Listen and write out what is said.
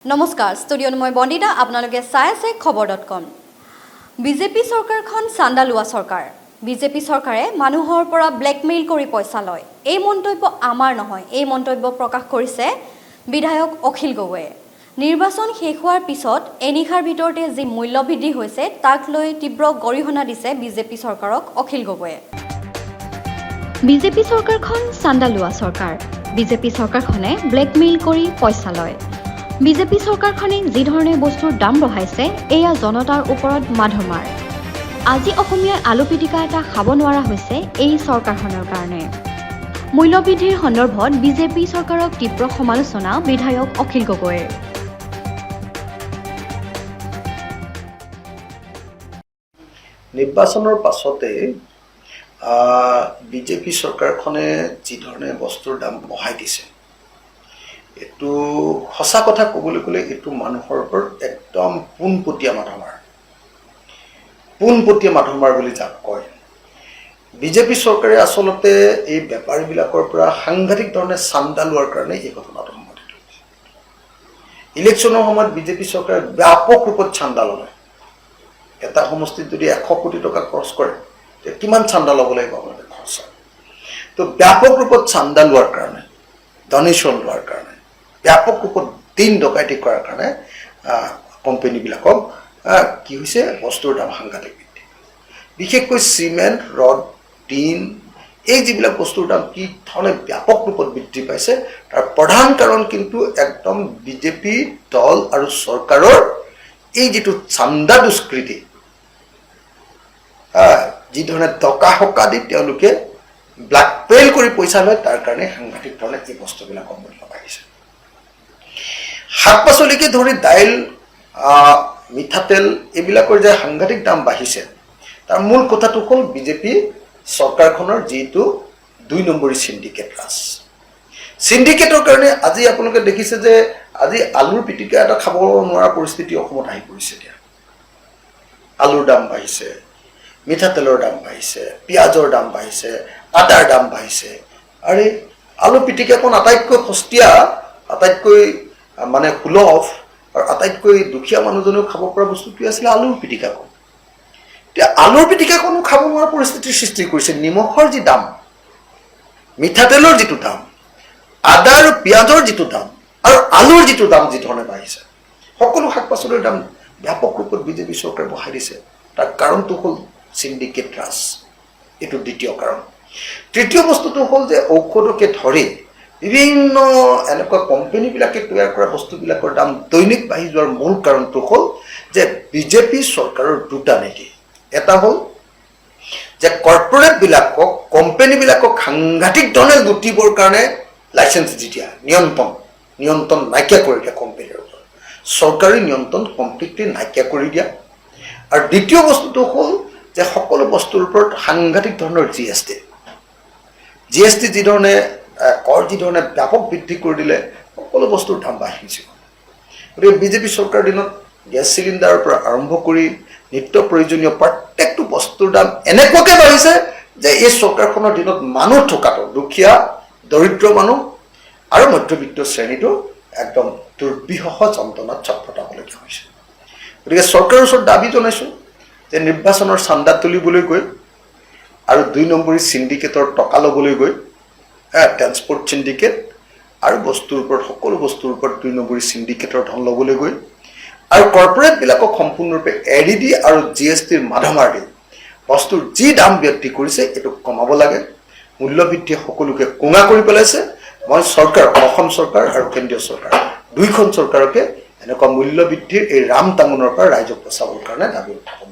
নমস্কাৰ ষ্টুডিঅ'ত মই বন্দিতা আপোনালোকে চাই আছে খবৰ.com বিজেপি চৰকাৰখন চান্দা লোৱা চৰকাৰ বিজেপি চৰকাৰে মানুহৰ পৰা ব্লেকমেইল কৰি পইচা লয় এই মন্তব্য আমাৰ নহয় এই মন্তব্য প্ৰকাশ কৰিছে বিধায়ক অখিল গগৈয়ে নিৰ্বাচন শেষ হোৱাৰ পিছত এনিখাৰ ভিতৰতে যি মূল্য বৃদ্ধি হৈছে তাক লৈ তীব্ৰ গৰিহণা দিছে বিজেপি চৰকাৰক অখিল গগৈয়ে বিজেপি চৰকাৰখন চান্দা লোৱা চৰকাৰ বিজেপি চৰকাৰখনে ব্লেকমেইল কৰি পইচা লয় বিজেপি চৰকাৰখনে যি ধৰণে বস্তুৰ দাম বঢ়াইছে এয়া জনতাৰ ওপৰত মাধমাৰ আজি অসমীয়াই আলু পিটিকা এটা খাব নোৱাৰা হৈছে এই চৰকাৰখনৰ কাৰণে মূল্যবৃদ্ধিৰ সন্দৰ্ভত বিজেপি চৰকাৰক তীব্ৰ সমালোচনা বিধায়ক অখিল গগৈৰ নিৰ্বাচনৰ পাছতে বিজেপি চৰকাৰখনে যি ধৰণে বস্তুৰ দাম বঢ়াই দিছে এটো সঁচা কথা ক'বলৈ গ'লে এটো মানুহৰ ওপৰত একদম পোনপটীয়া মাধমাৰ বুলি যাক কয় বিজেপি চৰকাৰে আচলতে এই বেপাৰীবিলাকৰ পৰা সাংঘাতিক ধৰণে চান্দা লোৱাৰ কাৰণে এই ঘটনাটো সংঘটিত হৈছে ইলেকশ্যনৰ সময়ত বিজেপি চৰকাৰে ব্যাপক ৰূপত চান্দা ল'লে এটা সমষ্টিত যদি 100 কোটি টকা খৰচ কৰে তে কিমান চান্দা ল'ব লাগিব আপোনালোকে খৰচ তো ব্যাপক ৰূপত চান্দা লোৱাৰ কাৰণে ডনেশ্যন লোৱাৰ কাৰণে ব্যাপক ৰূপত দিন ডকাইতি কৰাৰ কাৰণে কোম্পানীবিলাকক কি হৈছে বস্তুৰ দাম সাংঘাতিক বৃদ্ধি বিশেষকৈ চিমেণ্ট ৰড টিন এই যিবিলাক বস্তুৰ দাম কি ধৰণে ব্যাপক ৰূপত বৃদ্ধি পাইছে তাৰ প্ৰধান কাৰণ কিন্তু একদম বিজেপি দল আৰু চৰকাৰৰ এই যিটো চান্দা দুষ্কৃতি যি ধৰণে টকা হকা দি তেওঁলোকে ব্লেকমেইল কৰি পইচা লয় তাৰ কাৰণে সাংঘাতিক ধৰণে এই বস্তুবিলাকৰ মূল্য বাঢ়িছে শাক পাচলিকে ধৰি দাইল মিঠাতেল এইবিলাকৰ যে সাংঘাতিক দাম বাঢ়িছে তাৰ মূল কথাটো হ'ল বিজেপি চৰকাৰখনৰ যিটো 2 নম্বৰী সিন্ডিকেট ৰাজ সিন্ডিকেটৰ কাৰণে আজি আপোনালোকে দেখিছে যে আজি আলুৰ পিটিকা এটা খাব নোৱাৰা পৰিস্থিতি অসমত আহি পৰিছে এতিয়া আলুৰ দাম বাঢ়িছে মিঠাতেলৰ দাম বাঢ়িছে পিয়াজৰ দাম বাঢ়িছে আটাৰ দাম বাঢ়িছে আৰু আলু পিটিকাখন আটাইতকৈ সস্তীয়া আটাইতকৈ মানে সুলভ আৰু আটাইতকৈ দুখীয়া মানুহজনেও খাব পৰা বস্তুটো আছিল আলুৰ পিটিকাখন এতিয়া আলুৰ পিটিকাখনো খাব নোৱাৰা পৰিস্থিতিৰ সৃষ্টি কৰিছে নিমখৰ যি দাম মিঠাতেলৰ যিটো দাম আদা আৰু পিয়াজৰ যিটো দাম আৰু আলুৰ যিটো দাম যি ধৰণে বাঢ়িছে সকলো শাক পাচলিৰ দাম ব্যাপক ৰূপত বিজেপি চৰকাৰে বঢ়াই দিছে তাৰ কাৰণটো হ'ল সিন্ডিকেট ৰাজ এইটো দ্বিতীয় কাৰণ তৃতীয় বস্তুটো হ'ল যে ঔষধকে ধৰি বিভিন্ন এনেকুৱা কোম্পানীবিলাকে তৈয়াৰ কৰা বস্তুবিলাকৰ দাম দৈনিক বাঢ়ি যোৱাৰ মূল কাৰণটো হ'ল যে বিজেপি চৰকাৰৰ দুটা নীতি এটা হ'ল যে কৰ্পৰেটবিলাকক কোম্পানীবিলাকক সাংঘাতিক ধৰণে লুটিবৰ কাৰণে লাইচেন্স দি দিয়া নিয়ন্ত্ৰণ নাইকিয়া কৰি দিয়া কোম্পানীৰ ওপৰত চৰকাৰী নিয়ন্ত্ৰণ কমপ্লিটলি নাইকিয়া কৰি দিয়া আৰু দ্বিতীয় বস্তুটো হ'ল যে সকলো বস্তুৰ ওপৰত সাংঘাতিক ধৰণৰ জিএছটি যি ধৰণে কৰ যি ধৰণে ব্যাপক বৃদ্ধি কৰি দিলে সকলো বস্তুৰ দাম বাঢ়িছে গতিকে বিজেপি চৰকাৰৰ দিনত গেছ চিলিণ্ডাৰৰ পৰা আৰম্ভ কৰি নিত্য প্ৰয়োজনীয় প্ৰত্যেকটো বস্তুৰ দাম এনেকুৱাকৈ বাঢ়িছে যে এই চৰকাৰখনৰ দিনত মানুহ থকাটো দুখীয়া দৰিদ্ৰ মানুহ আৰু মধ্যবিত্ত শ্ৰেণীটো একদম দুৰ্বিষহ যন্ত্ৰণাত ছটফটাবলগীয়া হৈছে গতিকে চৰকাৰৰ ওচৰত দাবী জনাইছোঁ যে নিৰ্বাচনৰ চান্দা তুলিবলৈ গৈ আৰু 2 নম্বৰী সিন্ডিকেটৰ টকা ল'বলৈ গৈ ট্ৰান্সপৰ্ট সিন্ডিকেট আৰু বস্তুৰ ওপৰত সকলো বস্তুৰ ওপৰত 2 নম্বৰী সিন্ডিকেটৰ ধন ল'বলৈ গৈ আৰু কৰ্পৰেটবিলাকক সম্পূৰ্ণৰূপে এৰি দি আৰু জিএছটিৰ মাধমাৰ দি বস্তুৰ যি দাম বৃদ্ধি কৰিছে এইটো কমাব লাগে মূল্যবৃদ্ধিয়ে সকলোকে কোঙা কৰি পেলাইছে মই চৰকাৰ অসম চৰকাৰ আৰু কেন্দ্ৰীয় চৰকাৰ দুইখন চৰকাৰকে এনেকুৱা মূল্যবৃদ্ধিৰ এই ৰাম টাঙোনৰ পৰা ৰাইজক বচাবৰ কাৰণে দাবী উত্থাপন